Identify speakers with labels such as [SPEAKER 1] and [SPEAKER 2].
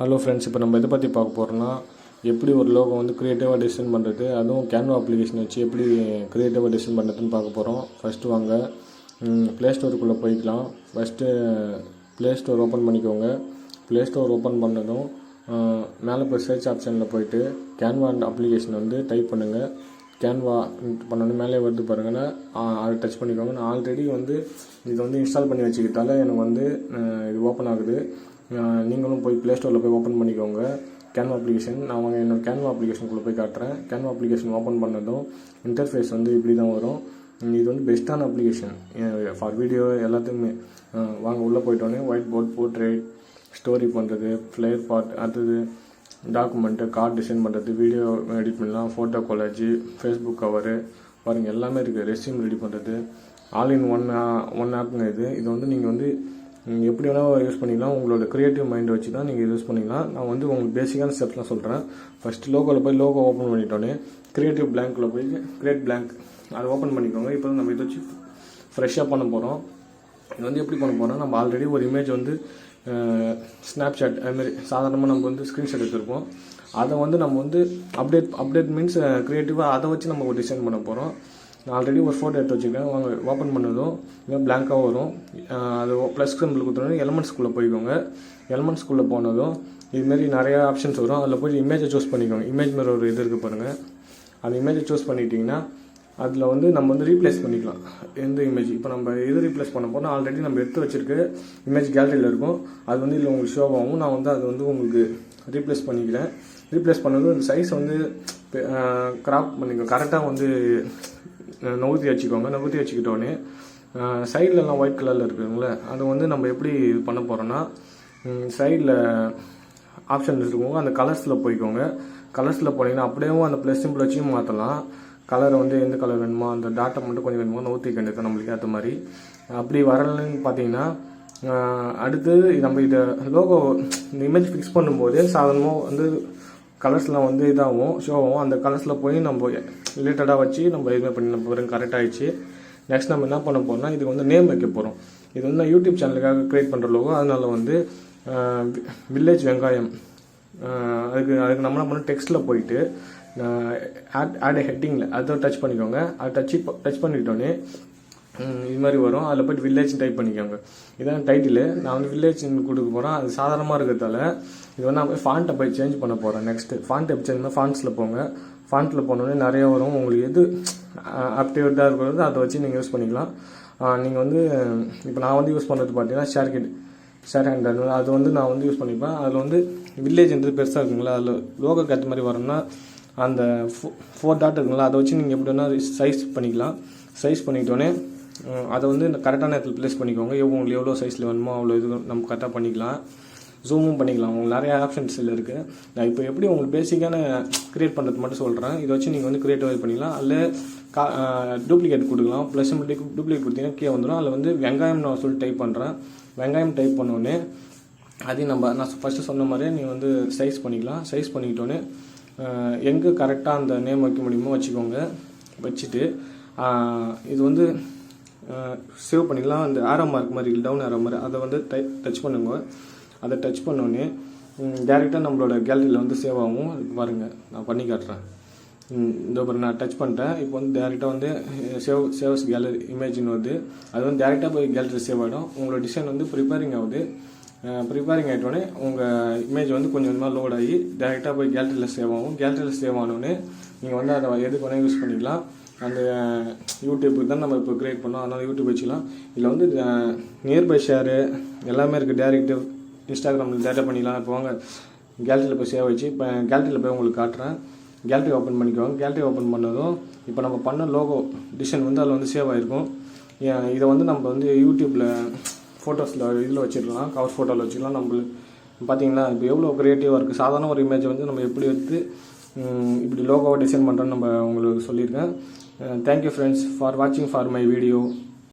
[SPEAKER 1] Hello friends, இப்போ நம்ம எதை பற்றி பார்க்க போகிறோம்னா எப்படி ஒரு லோகோ வந்து க்ரியேட்டிவாக டிசைன் பண்ணுறது, அதுவும் கேன்வா அப்ளிகேஷன் வச்சு எப்படி க்ரியேட்டிவாக டிசைன் பண்ணுறதுன்னு பார்க்க போகிறோம். ஃபஸ்ட்டு வாங்க ப்ளே ஸ்டோருக்குள்ளே போய்க்கலாம். ஃபஸ்ட்டு ப்ளே ஸ்டோர் ஓப்பன் பண்ணிக்கோங்க. ப்ளே ஸ்டோர் ஓப்பன் பண்ணதும் மேலே போய் சர்ச் ஆப்ஷனில் போய்ட்டு கேன்வா அப்ளிகேஷன் வந்து டைப் பண்ணுங்கள். கேன்வா பண்ணணும் மேலே வருது பாருங்கன்னா அதை டச் பண்ணிக்கோங்க. நான் ஆல்ரெடி வந்து இது வந்து இன்ஸ்டால் பண்ணி வச்சுக்கிட்டால எனக்கு வந்து இது ஓப்பன் ஆகுது. நீங்களும் போய் ப்ளே ஸ்டோரில் போய் ஓப்பன் பண்ணிக்கோங்க கேன்வா அப்ளிகேஷன். நான் என்னோடய கேன்வா அப்ளிகேஷனுக்குள்ளே போய் காட்டுறேன். கேன்வா அப்ளிகேஷன் ஓப்பன் பண்ணதும் இன்டர்ஃபேஸ் வந்து இப்படி தான் வரும். இது வந்து பெஸ்ட்டான அப்ளிகேஷன் ஃபார் வீடியோ எல்லாத்துக்குமே. வாங்க உள்ளே போயிட்டோன்னே ஒயிட் போர்ட், போர்ட்ரேட், ஸ்டோரி பண்ணுறது, ஃப்ளேர் பார்ட், அடுத்தது டாக்குமெண்ட்டு, கார்டு டிசைன் பண்ணுறது, வீடியோ எடிட் பண்ணலாம், ஃபோட்டோ கொலாஜி, ஃபேஸ்புக் கவரு பாருங்கள் எல்லாமே இருக்குது. ரெஸ்யூம் ரெடி பண்ணுறது, ஆல் இன் ஒன் ஆப்புங்க இது. இது வந்து நீங்கள் வந்து எப்படி வேணால் யூஸ் பண்ணிக்கலாம். உங்களோட க்ரியேட்டிவ் மைண்டை வச்சு தான் நீங்கள் யூஸ் பண்ணிக்கலாம். நான் வந்து உங்களுக்கு பேசிக்கான ஸ்டெப்ஸ்லாம் சொல்கிறேன். ஃபஸ்ட்டு லோகோவில் போய் லோகோ ஓப்பன் பண்ணிட்டோன்னே க்ரியேட்டிவ் பிளாங்க்கில் போய் கிரியேட் பிளாங்க் அதை ஓப்பன் பண்ணிக்கோங்க. இப்போ நம்ம இதை வச்சு ஃப்ரெஷ்ஷாக பண்ண போகிறோம். இது வந்து எப்படி பண்ண போகிறோம், நம்ம ஆல்ரெடி ஒரு இமேஜ் வந்து ஸ்னாப்சாட் அதுமாரி சாதாரணமாக நம்ம வந்து ஸ்க்ரீன்ஷாட் எடுத்துருப்போம். அதை வந்து நம்ம வந்து அப்டேட் மீன்ஸ் க்ரியேட்டிவாக அதை வச்சு நம்ம ஒரு டிசைன் பண்ண போகிறோம். நான் ஆல்ரெடி ஒரு ஃபோட்டோ எடுத்து வச்சுருக்கேன். வாங்க ஓப்பன் பண்ணதும் இன்னும் பிளாங்காக வரும். அது ப்ளஸ் சிம்பிள் கொடுத்தோன்னே எலமெண்ட்ஸ்குள்ளே போய்க்கோங்க. எலமெண்ட்ஸ்குள்ளே போனதும் இதுமாரி நிறையா ஆப்ஷன்ஸ் வரும். அதில் போய் இமேஜை சூஸ் பண்ணிக்கோங்க. இமேஜ் மாதிரி ஒரு இது இருக்குது பாருங்கள். அந்த இமேஜை சூஸ் பண்ணிட்டீங்கன்னா அதில் வந்து நம்ம வந்து ரீப்ளேஸ் பண்ணிக்கலாம். எந்த இமேஜ் இப்போ நம்ம எது ரீப்ளேஸ் பண்ண போனால் ஆல்ரெடி நம்ம எடுத்து வச்சுருக்க இமேஜ் கேலரியில் இருக்கும். அது வந்து இல்லை உங்களுக்கு ஷோ ஆகும். நான் வந்து அது வந்து உங்களுக்கு ரீப்ளேஸ் பண்ணிக்கிறேன். ரீப்ளேஸ் பண்ணதும் இந்த சைஸ் வந்து கிராப் பண்ணிக்கோங்க. கரெக்டாக வந்து நவுத்தி வச்சுக்கோங்க. நவுத்தி வச்சுக்கிட்டோன்னே சைட்லலாம் ஒயிட் கலரில் இருக்குதுங்களே அதை வந்து நம்ம எப்படி இது பண்ண போகிறோன்னா சைடில் ஆப்ஷன் இருக்குங்க. அந்த கலர்ஸில் போய்க்கோங்க. கலர்ஸில் போனீங்கன்னா அப்படியே அந்த ப்ளஸ் சிம்பிள் வச்சும் மாற்றலாம். கலரை வந்து எந்த கலர் வேணுமோ அந்த டாட்டை மட்டும் கொஞ்சம் வேணுமோ நவுத்தி கண்டிப்பாக நம்மளுக்கு ஏற்ற மாதிரி. அப்படி வரலன்னு பார்த்தீங்கன்னா அடுத்து நம்ம இதை லோகோ இந்த இமேஜ் ஃபிக்ஸ் பண்ணும்போது சாதாரணமாக வந்து கலர்ஸ்லாம் வந்து இதாகும் ஷோ ஆகும். அந்த கலர்ஸில் போய் நம்ம ரிலேட்டடாக வச்சு நம்ம இதுமாதிரி பண்ணி நம்ம வரும் கரெக்ட் ஆகிடுச்சு. நெக்ஸ்ட் நம்ம என்ன பண்ண போகிறோம்னா இதுக்கு வந்து நேம் வைக்க போகிறோம். இது வந்து நான் யூடியூப் சேனலுக்காக க்ரியேட் பண்ணுற லோகோ. அதனால வந்து வில்லேஜ் வெங்காயம் அதுக்கு நம்ம என்ன பண்ணோம், டெக்ஸ்ட்டில் போயிட்டு ஆட் ஹெட்டிங்கில் அதை டச் பண்ணிக்கோங்க. அதை டச் பண்ணிட்டோன்னே இது மாதிரி வரும். அதில் போய்ட்டு வில்லேஜ் டைப் பண்ணிக்கோங்க. இதான் டைட்டில். நான் வந்து வில்லேஜ் கொடுக்க போகிறேன். அது சாதாரணமாக இருக்கிறதால இது வந்து நான் போய் ஃபாண்ட்டை போய் சேஞ்ச் பண்ண போகிறேன். நெக்ஸ்ட்டு ஃபாண்ட் எப்படி சேஞ்ச் பண்ணால் ஃபாண்ட்ஸில் போங்க. ஃபாண்ட்டில் போனோடனே நிறையா வரும். உங்களுக்கு எது ஆப்டிவேட்டாக இருக்கிறது அதை வச்சு நீங்கள் யூஸ் பண்ணிக்கலாம். நீங்கள் வந்து இப்போ நான் வந்து யூஸ் பண்ணுறது பார்த்தீங்கன்னா ஷேர் ஹேண்ட் அது வந்து நான் வந்து யூஸ் பண்ணிப்பேன். அதில் வந்து வில்லேஜ்ன்றது பெருசாக இருக்குங்களா, அதில் லோகோக்கு ஏற்ற மாதிரி வரணும்னா அந்த 4 டாட் இருக்குங்களா அதை வச்சு நீங்கள் எப்படி வேணால் சைஸ் பண்ணிக்கலாம். சைஸ் பண்ணிக்கிட்டோன்னே அதை வந்து கரெக்டான இடத்துல ப்ளேஸ் பண்ணிக்கோங்க. உங்களுக்கு எவ்வளோ சைஸில் வேணுமோ அவ்வளோ இது நம்ம கரெக்டாக பண்ணிக்கலாம். ஜூமும் பண்ணிக்கலாம். உங்களுக்கு நிறைய ஆப்ஷன்ஸ் இதில் இருக்குது. நான் இப்போ எப்படி உங்களுக்கு பேசிக்கான க்ரியேட் பண்ணுறது மட்டும் சொல்கிறேன். இதை வச்சு நீங்கள் வந்து க்ரியேட்டிவாக பண்ணிக்கலாம். அதில் டூப்ளிகேட் கொடுக்கலாம். ப்ளஸ் டூப்ளிகேட் கொடுத்தீங்கன்னா கீழே வந்துடும். அதில் வந்து வெங்காயம் நான் சொல்லி டைப் பண்ணுறேன். வெங்காயம் டைப் பண்ணோடனே அதையும் நான் ஃபஸ்ட்டு சொன்ன மாதிரியே நீங்கள் வந்து சைஸ் பண்ணிக்கலாம். சைஸ் பண்ணிக்கிட்டோன்னே எங்கே கரெக்டாக அந்த நேம் வைக்க முடியுமோ வச்சுக்கோங்க. வச்சுட்டு இது வந்து சேவ் பண்ணிக்கலாம். அந்த ஆரோ மார்க் மாதிரி டவுன் ஆரோ மாதிரி அதை வந்து டச் பண்ணுங்க. அதை டச் பண்ணோன்னே டேரெக்டாக நம்மளோட கேலரியில் வந்து சேவ் ஆகும். பாருங்கள் நான் பண்ணி காட்டுறேன். இந்த ஒரு நான் டச் பண்ணிட்டேன். இப்போ வந்து டேரெக்டாக வந்து சேவ்ஸ் கேலரி இமேஜின்னு வருது. அது வந்து டேரெக்டாக போய் கேலரி சேவ் ஆகிடும். உங்களோட டிசைன் வந்து ப்ரிப்பேரிங் ஆகுது. ப்ரிப்பேரிங் ஆகிட்டோடனே உங்கள் இமேஜ் வந்து கொஞ்சம் கொஞ்சமாக லோட் ஆகி டேரெக்டாக போய் கேலரியில் சேவ் ஆகும். கேலரியில் சேவ் ஆனோடனே நீங்கள் வந்து அதை எதுக்கு வேணால் யூஸ் பண்ணிக்கலாம். அந்த யூடியூப்புக்கு தான் நம்ம இப்போ க்ரியேட் பண்ணோம். அதனால் யூடியூப் வச்சுக்கலாம். இதில் வந்து நியர்பை ஷேரு எல்லாமே இருக்குது. டேரெக்டாக இன்ஸ்டாகிராமில் டேட்டா பண்ணிக்கலாம். இப்போ வாங்க கேலரியில் போய் சேவ் வச்சு இப்போ கேலரியில் போய் உங்களுக்கு காட்டுறேன். கேலரி ஓப்பன் பண்ணிக்கோங்க. கேலரி ஓப்பன் பண்ணதும் இப்போ நம்ம பண்ண லோகோ டிசைன் வந்து அதில் வந்து சேவ் ஆகிருக்கும். இதை வந்து நம்ம வந்து யூடியூப்பில் ஃபோட்டோஸில் இதில் வச்சுருக்கலாம். கவர் ஃபோட்டோவில் வச்சுக்கலாம். நம்மளுக்கு பார்த்தீங்கன்னா இப்போ எவ்வளோ க்ரியேட்டிவாக இருக்குது. சாதாரண ஒரு இமேஜை வந்து நம்ம எப்படி எடுத்து இப்படி லோகோவை டிசைன் பண்ணுறோன்னு நம்ம உங்களுக்கு சொல்லியிருக்கேன். தேங்க்யூ ஃப்ரெண்ட்ஸ் ஃபார் வாட்சிங் ஃபார் மை வீடியோ.